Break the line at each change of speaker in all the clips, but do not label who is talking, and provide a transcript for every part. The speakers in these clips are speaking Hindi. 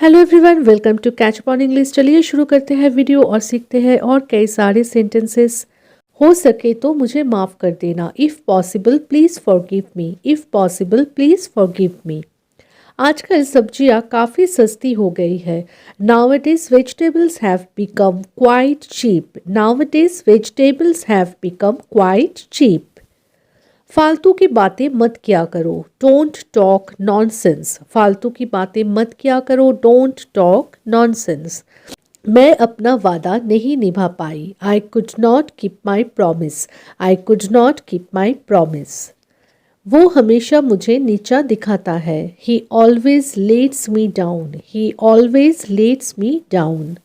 Hello everyone, welcome to catch up on English. चलिए शुरू करते हैं वीडियो और सीखते हैं और कई सारे सेंटेंसेस। हो सके तो मुझे माफ़ कर देना। If possible please forgive me. If possible please forgive me. आजकल सब्जियां काफ़ी सस्ती हो गई है। Nowadays vegetables have become quite cheap. Nowadays vegetables have become quite cheap. फालतू की बातें मत किया करो। Don't talk nonsense. फालतू की बातें मत किया करो। Don't talk nonsense. मैं अपना वादा नहीं निभा पाई। I could not keep my promise. I could not keep my promise. वो हमेशा मुझे नीचा दिखाता है। He always lets me down. He always lets me down.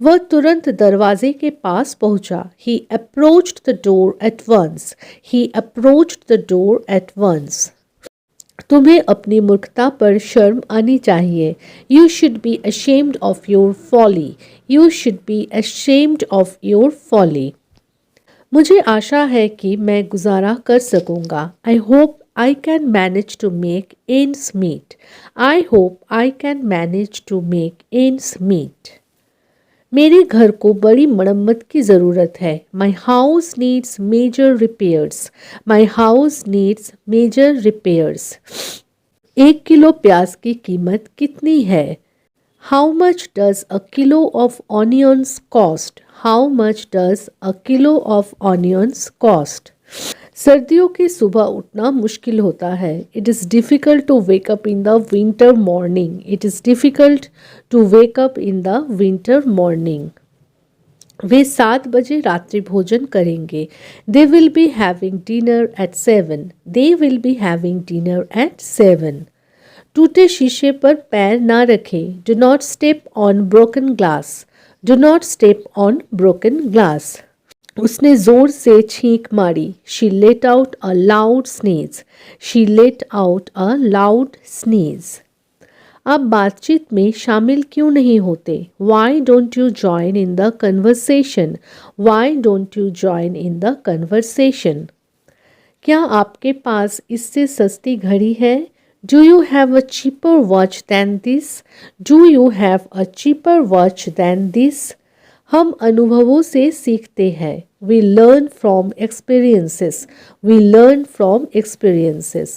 वह तुरंत दरवाजे के पास पहुंचा। He approached the door at once. He approached the door at once. तुम्हें अपनी मूर्खता पर शर्म आनी चाहिए। You should be ashamed of your folly. You should be ashamed of your folly. मुझे आशा है कि मैं गुजारा कर सकूंगा। I hope I can manage to make ends meet. I hope I can manage to make ends meet. मेरे घर को बड़ी मरम्मत की ज़रूरत है। My house needs major repairs. My house needs major repairs. 1 kilo प्याज की कीमत कितनी है? How much does a kilo of onions cost? How much does a kilo of onions cost? सर्दियों की सुबह उठना मुश्किल होता है। It is difficult to wake up in the winter morning. It is difficult to wake up in the winter morning. वे 7 बजे रात्रि भोजन करेंगे। They will be having dinner at 7। They will be having dinner at 7। टूटे शीशे पर पैर ना रखें। Do not step on broken glass. Do not step on broken glass. उसने जोर से छींक मारी। She let out a loud sneeze. She let out a loud sneeze. आप बातचीत में शामिल क्यों नहीं होते? Y don't you join in the conversation? Why don't you join in the conversation? क्या आपके पास इससे सस्ती घड़ी है? Do you have a cheaper watch than this? Do you have a cheaper watch than this? हम अनुभवों से सीखते हैं। We learn from experiences. We learn from experiences.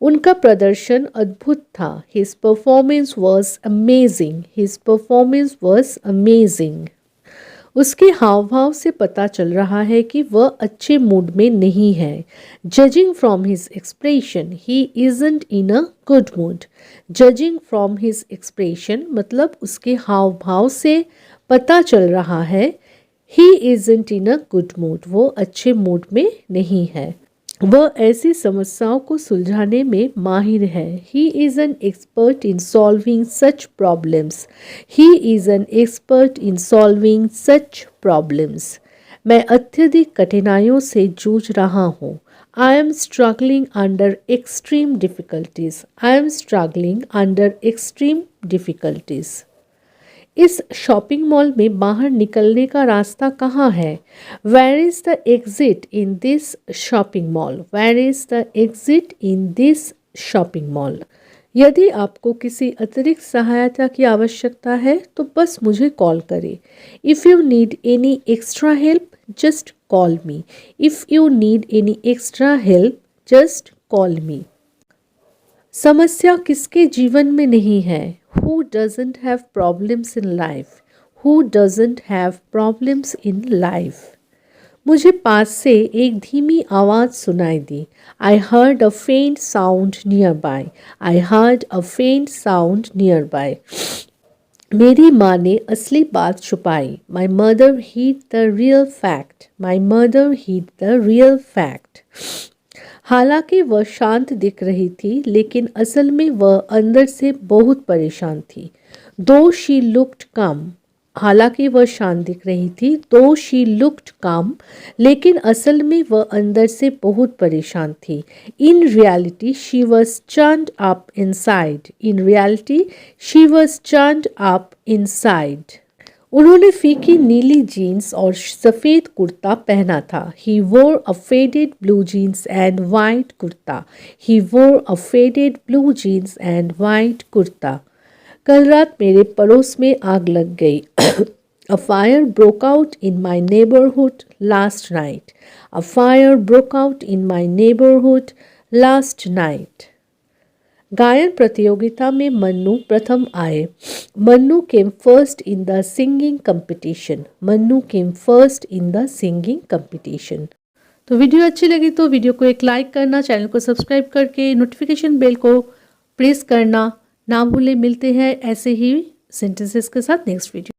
उनका प्रदर्शन अद्भुत था। His performance was amazing. His performance was amazing. उसके हाव भाव से पता चल रहा है कि वह अच्छे मूड में नहीं है। Judging from his expression he isn't in a good mood. Judging from his expression मतलब उसके हाव भाव से पता चल रहा है he isn't in a good mood, वो अच्छे मूड में नहीं है। वह ऐसी समस्याओं को सुलझाने में माहिर है। He is an expert in solving such problems. He is an expert in solving such problems. मैं अत्यधिक कठिनाइयों से जूझ रहा हूँ। I am struggling under extreme difficulties. I am struggling under extreme difficulties. इस शॉपिंग मॉल में बाहर निकलने का रास्ता कहाँ है? Where is the exit in this shopping mall? Where is the exit in this shopping mall? यदि आपको किसी अतिरिक्त सहायता की आवश्यकता है तो बस मुझे कॉल करें। If you need any extra help just call me. If you need any extra help just call मी। समस्या किसके जीवन में नहीं है? Who doesn't have problems in life? Who doesn't have problems in life? मुझे पास से एक धीमी आवाज़ सुनाई दी। I heard a faint sound nearby. I heard a faint sound nearby. मेरी माँ ने असली बात छुपाई। My mother hid the real fact. My mother hid the real fact. हालांकि वह शांत दिख रही थी लेकिन असल में वह अंदर से बहुत परेशान थी। दो शी लुक्ड कम। हालांकि वह शांत दिख रही थी। दो शी लुक्ड कम लेकिन असल में वह अंदर से बहुत परेशान थी। In reality she was churned up inside. In reality she was churned up inside. उन्होंने फीकी नीली जीन्स और सफ़ेद कुर्ता पहना था। He wore a faded blue jeans and white kurta. He wore a faded blue jeans and white kurta. कल रात मेरे पड़ोस में आग लग गई। A fire broke out in my neighborhood last night. A fire broke out in my neighborhood last night. गायन प्रतियोगिता में मन्नू प्रथम आए। Mannu came first in the singing competition. Mannu came first in the singing competition. तो वीडियो अच्छी लगी तो वीडियो को एक लाइक करना, चैनल को सब्सक्राइब करके नोटिफिकेशन बेल को प्रेस करना ना भूलें। मिलते हैं ऐसे ही सेंटेंसेस के साथ नेक्स्ट वीडियो।